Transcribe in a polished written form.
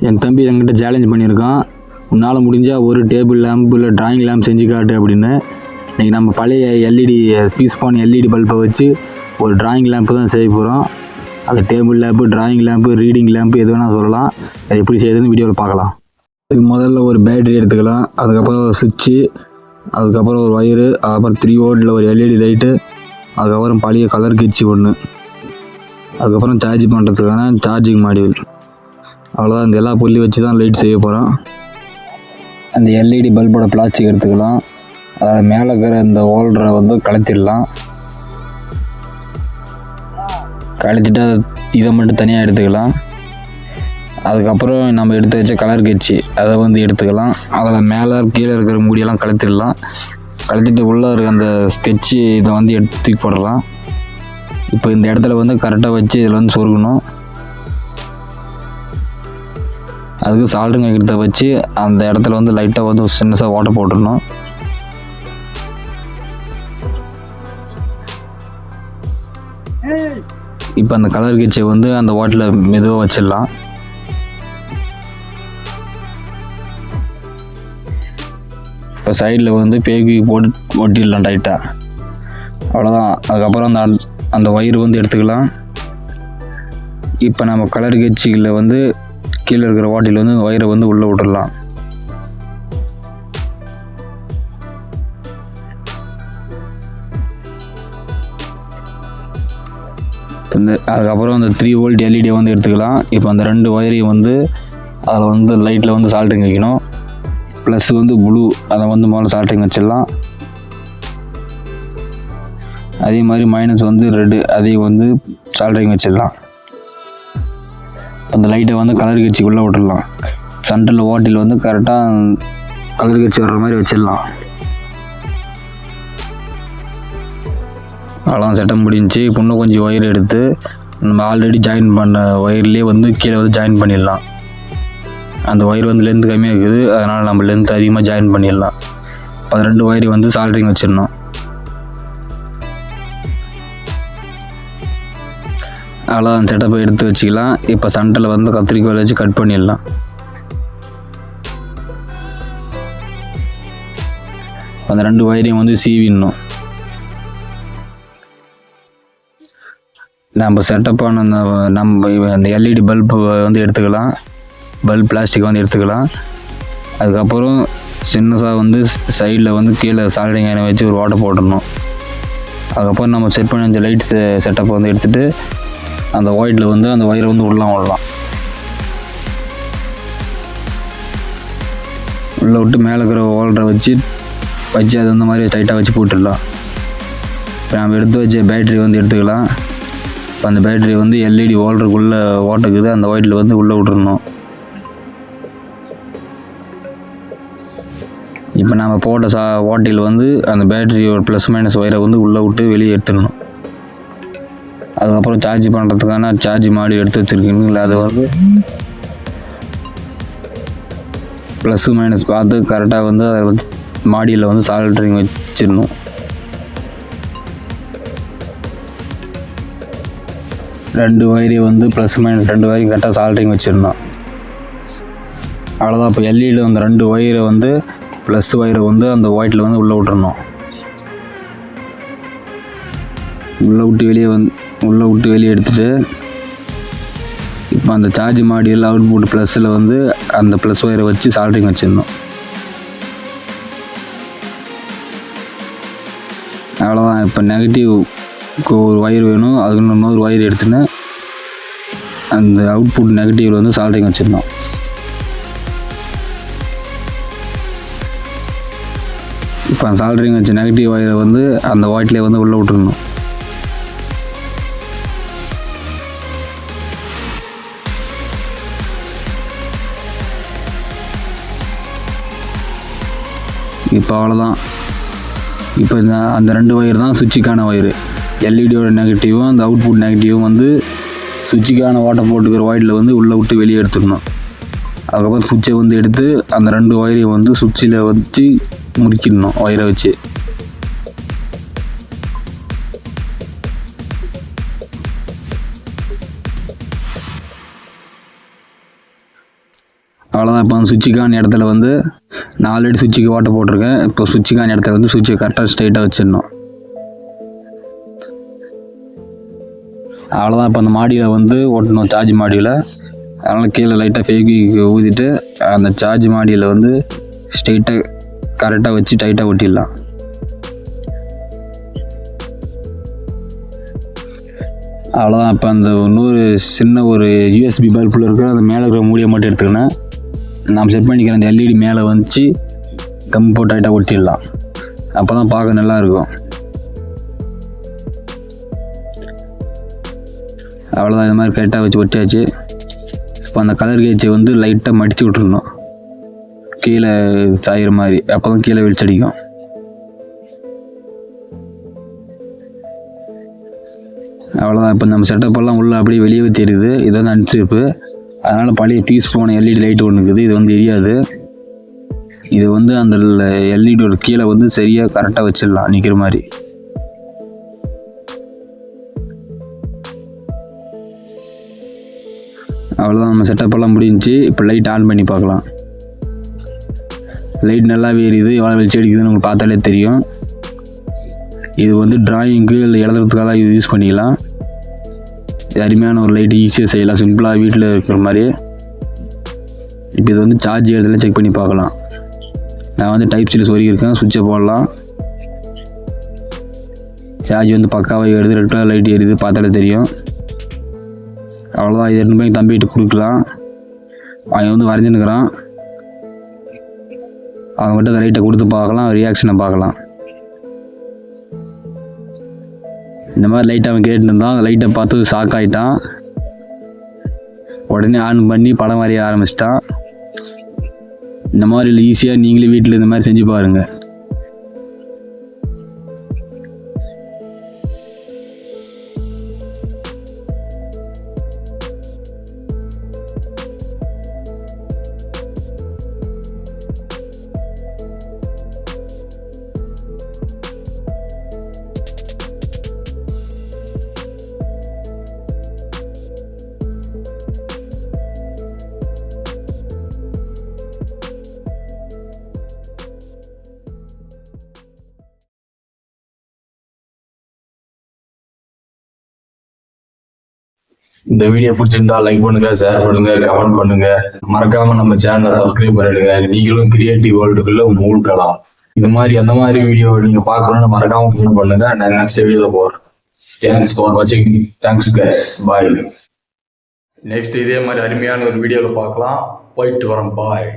என் தம்பி என்கிட்ட சேலஞ்ச் பண்ணியிருக்கான், உன்னால் முடிஞ்சால் ஒரு டேபிள் லேம்ப் இல்லை ட்ராயிங் லேம்ப் செஞ்சு காட்டு அப்படின்னு. இன்றைக்கி நம்ம பழைய எல்இடி பீஸ்பான் எல்இடி பல்பை வச்சு ஒரு ட்ராயிங் லேம்ப்பு தான் செய்ய போகிறோம். அது table lamp, drawing lamp, reading lamp எது வேணால் சொல்லலாம். அது எப்படி செய்யுதுன்னு வீடியோவில் பார்க்கலாம். இதுக்கு முதல்ல ஒரு பேட்டரி எடுத்துக்கலாம், அதுக்கப்புறம் ஒரு சுவிட்சு, அதுக்கப்புறம் ஒரு ஒயரு, அதுக்கப்புறம் 3 வோல்ட்டில் ஒரு எல்இடி லைட்டு, அதுக்கப்புறம் பழைய கலர் கிட்சி ஒன்று, அதுக்கப்புறம் சார்ஜ் பண்ணுறதுக்கான சார்ஜிங் மாடியூல். அவ்வளோதான். இந்த எல்லா பொருளையும் வச்சு தான் லைட் செய்ய போகிறோம். அந்த எல்இடி பல்போட பிளாஸ்டிக் எடுத்துக்கலாம், அதில் மேலே இருக்கிற இந்த ஹோல்டரை வந்து கலத்திடலாம். கலத்திட்டு இதை மட்டும் தனியாக எடுத்துக்கலாம். அதுக்கப்புறம் நம்ம எடுத்து வச்ச கலர் கட்சி அதை வந்து எடுத்துக்கலாம். அதில் மேலே கீழே இருக்கிற மூடியெல்லாம் கலத்திடலாம். கலத்திட்டு உள்ளே இருக்க அந்த ஸ்கெட்சு இதை வந்து எடுத்து தூக்கி போடலாம். இப்போ இந்த இடத்துல வந்து கரெக்டாக வச்சு இதில் வந்து சொருகணும். அதுக்கு சால்ட்ரிங் வைக்கிறத வச்சு அந்த இடத்துல வந்து லைட்டாக வந்து சின்னதாக ஓட்டை போட்டுடணும். இப்போ அந்த கலர் கட்சியை வந்து அந்த ஓட்டில் மெதுவாக வச்சிடலாம். இப்போ சைடில் வந்து பேக்கி போட்டு ஒட்டிடலாம் டைட்டாக. அவ்வளோதான். அதுக்கப்புறம் அந்த ஒயர் வந்து எடுத்துக்கலாம். இப்போ நம்ம கலர் கட்சிகளில் வந்து கீழே இருக்கிற வாட்டில் வந்து ஒயரை வந்து உள்ளே விட்டுடலாம். அதுக்கப்புறம் அந்த 3 வோல்ட் எல்இடியை வந்து எடுத்துக்கலாம். இப்போ அந்த 2 ஒயரையும் வந்து அதில் வந்து லைட்டில் வந்து சால்ட்ரிங் வைக்கணும். ப்ளஸ் வந்து ப்ளூ, அதை வந்து முதல்ல சால்ட்ரிங் வச்சிடலாம். அதே மாதிரி மைனஸ் வந்து ரெட்டு, அதையும் வந்து சால்ட்ரிங் வச்சிடலாம். அந்த லைட்டை வந்து கலர் கட்சிக்குள்ளே விட்டுடலாம். சென்டரில் ஓட்டில் வந்து கரெக்டாக கலர் கட்சி வர்ற மாதிரி வச்சிடலாம். அவ்வளோதான், செட்டப் முடிஞ்சு. இப்போ இன்னும் கொஞ்சம் ஒயர் எடுத்து நம்ம ஆல்ரெடி ஜாயின் பண்ண ஒயர்லேயே வந்து கீழே வந்து ஜாயின் பண்ணிடலாம். அந்த ஒயர் வந்து லென்த் கம்மியாக இருக்குது, அதனால் நம்ம லென்த் அதிகமாக ஜாயின் பண்ணிடலாம். 12 ஒயரை வந்து சால்ட்ரிங் வச்சிடணும். அவ்வளோதான், செட்டப்பை எடுத்து வச்சுக்கலாம். இப்போ சென்டரில் வந்து கத்திரிக்கோல் வச்சு கட் பண்ணிடலாம். அந்த 2 ஒயரையும் வந்து சீவிடணும். நம்ம செட்டப்பான நம்ம அந்த எல்இடி பல்பு வந்து எடுத்துக்கலாம். பல்ப் பிளாஸ்டிக் வந்து எடுத்துக்கலாம். அதுக்கப்புறம் சின்னதாக வந்து சைடில் வந்து கீழே சால்ட்ரிங் ஐயனை வச்சு ஒரு ஓட்டை போட்டுடணும். அதுக்கப்புறம் நம்ம செட் பண்ணி அந்த லைட் செட்டப்பை வந்து எடுத்துகிட்டு அந்த ஒயிட்டில் வந்து அந்த ஒயரை வந்து உள்ளே விடலாம். உள்ளே விட்டு மேலே இருக்கிற ஹோல்டரை வச்சு அது அந்த மாதிரி டைட்டாக வச்சு போட்டுடலாம். இப்போ நம்ம எடுத்து வச்ச பேட்ரி வந்து எடுத்துக்கலாம். இப்போ அந்த பேட்ரி வந்து எல்இடி ஹோல்டருக்குள்ளே ஓட்டுக்குது, அந்த ஒயிட்டில் வந்து உள்ளே விட்டுறணும். இப்போ நம்ம போட்ட ஓட்டையில் வந்து அந்த பேட்டரியோட ப்ளஸ் மைனஸ் ஒயரை வந்து உள்ளே விட்டு வெளியே எடுத்துடணும். அதுக்கப்புறம் சார்ஜ் பண்ணுறதுக்கான சார்ஜ் மாடி எடுத்து வச்சுருக்கீங்களா, அதை வந்து ப்ளஸ் மைனஸ் பார்த்து கரெக்டாக வந்து அதை வந்து மாடியில் வந்து சால்ட்ரிங் வச்சிடணும். 2 ஒயரையும் வந்து ப்ளஸ் மைனஸ் 2 ஒயரையும் கரெக்டாக சால்ட்ரிங் வச்சிடணும். அவ்வளோதான். இப்போ எல்இடியில் அந்த 2 ஒயரை வந்து ப்ளஸ் ஒயரை வந்து அந்த ஒயிட்டில் வந்து உள்ளே விட்டுறணும். உள்ளே விட்டு வெளியே எடுத்துகிட்டு இப்போ அந்த சார்ஜ் மாடியில் அவுட்புட் ப்ளஸில் வந்து அந்த ப்ளஸ் ஒயரை வச்சு சால்ட்ரிங் வச்சிடணும். அவ்வளோதான். இப்போ நெகட்டிவ்க்கு ஒரு ஒயர் வேணும், அதுக்கு இன்னொரு ஒயர் எடுத்துன்னு அந்த அவுட்புட் நெகட்டிவில் வந்து சால்ட்ரிங் வச்சிடணும். இப்போ அந்த சால்ட்ரிங் வச்ச நெகட்டிவ் ஒயரை வந்து அந்த ஒயிட்லேயே வந்து உள்ளே விட்டுருணும். இப்போ அவ்வளோதான். இப்போ அந்த 2 ஒயர் தான் சுவிட்சுக்கான ஒயரு. எல்இடியோட நெகட்டிவும் அந்த அவுட்புட் நெகட்டிவும் வந்து சுவிட்சுக்கான ஓட்டை போட்டுக்கிற ஒயரில் வந்து உள்ளே விட்டு வெளியே எடுத்துக்கணும். அதுக்கப்புறம் சுவிட்சை வந்து எடுத்து அந்த 2 ஒயரையும் வந்து சுவிட்சில் வச்சு முறுக்கிடணும் ஒயரை வச்சு. அவ்வளோதான். இப்போ சுவிட்சுக்கான இடத்துல வந்து நான் ஆல்ரெடி சுவிட்சுக்கு ஓட்ட போட்டிருக்கேன். இப்போ சுவிட்சுக்கான இடத்துல வந்து சுவிட்சை கரெக்டாக ஸ்ட்ரைட்டாக வச்சிடணும். அவ்வளோதான். இப்போ அந்த மாடியில் வந்து ஓட்டணும், சார்ஜ் மாடியில். அதனால் கீழே லைட்டாக ஃபெவிக்விக் ஊதிட்டு அந்த சார்ஜ் மாடியில் வந்து ஸ்ட்ரைட்டாக கரெக்டாக வச்சு டைட்டாக ஒட்டிடலாம். அவ்வளோதான். இப்போ அந்த இன்னொரு சின்ன ஒரு யூஎஸ்பி பல்பில் இருக்கிற அந்த மேலே இருக்கிற மூடியை மட்டும் எடுத்துக்கினேன். நாம் செட் பண்ணிக்கிற அந்த எல்இடி மேலே வந்துச்சு கம் போட்டு டைட்டாக ஒட்டிடலாம். அப்போ தான் பார்க்க நல்லாயிருக்கும். அவ்வளோதான். இது மாதிரி கரெக்டாக வச்சு ஒட்டியாச்சு. இப்போ அந்த கலர் கேஜை வந்து லைட்டாக மடித்து விட்டுருணும், கீழே சாயிற மாதிரி. அப்போ தான் கீழே வெளிச்சடிக்கும். அவ்வளோதான். இப்போ நம்ம செட்டப்பெல்லாம் உள்ளே அப்படியே வெளியே தெரியுது. இது வந்து அன்சேப்பு. அதனால் பழைய பீஸ் போன எல்இடி லைட் ஒன்று இருக்குது, இது வந்து எரியாது. இது வந்து அந்த எல்இடியோட கீழே வந்து சரியாக கரெக்டாக வச்சிடலாம் நிற்கிற மாதிரி. அவ்வளோதான். நம்ம செட்டப்பெல்லாம் முடிஞ்சிச்சு. இப்போ லைட் ஆன் பண்ணி பார்க்கலாம். லைட் நல்லாவே எரியுது. எவ்வளோ வெளிச்சம் அடிக்குதுன்னு உங்களுக்கு பார்த்தாலே தெரியும். இது வந்து டிராயிங்க்கு இல்லை எழுதுறதுக்காக இது யூஸ் பண்ணிக்கலாம். இது அருமையான ஒரு லைட்டு, ஈஸியாக செய்யலாம், சிம்பிளாக வீட்டில் இருக்கிற மாதிரி. இப்போ இது வந்து சார்ஜ் ஏறுதெல்லாம் செக் பண்ணி பார்க்கலாம். நான் வந்து டைப் சில சொருகியிருக்கேன், சுவிட்சை போடலாம். சார்ஜ் வந்து பக்காவாக ஏறுது, ரெட் கலர் லைட் எரியுது, பார்த்தாலே தெரியும். அவ்வளோதான். இது 2 ரூபாய்க்கு தம்பிகிட்ட கொடுக்கலாம். அவன் வந்து வரைஞ்சுன்னுக்கிறான். அவங்ககிட்ட அந்த லைட்டை கொடுத்து பார்க்கலாம், ரியாக்ஷனை பார்க்கலாம். இந்த மாதிரி லைட்டை அவன் கேட்டுருந்தான். அந்த லைட்டை பார்த்து ஷாக் ஆகிட்டான். உடனே ஆன் பண்ணி படம் வரைய ஆரம்பிச்சிட்டான். இந்த மாதிரி ஈஸியாக நீங்களே வீட்டில் இந்த மாதிரி செஞ்சு பாருங்கள். இந்த வீடியோ பிடிச்சிருந்தா லைக் பண்ணுங்க, ஷேர் பண்ணுங்க, கமெண்ட் பண்ணுங்க. மறக்காம நம்ம சேனலை சப்ஸ்கிரைப் பண்ணிடுங்க. நீங்களும் கிரியேட்டிவ் வேர்ல்டுக்குள்ள மூழ்கலாம். இது மாதிரி அந்த மாதிரி வீடியோ நீங்க பார்க்கணும்னு மறக்காம கமெண்ட் பண்ணுங்க. நான் நெக்ஸ்ட் வீடியோல போறேன். தேங்க்ஸ் ஃபார் வாட்சிங். Thanks guys. பாய். நெக்ஸ்ட் இதே மாதிரி அருமையான ஒரு வீடியோல பார்க்கலாம். போயிட்டு வரேன். பாய்.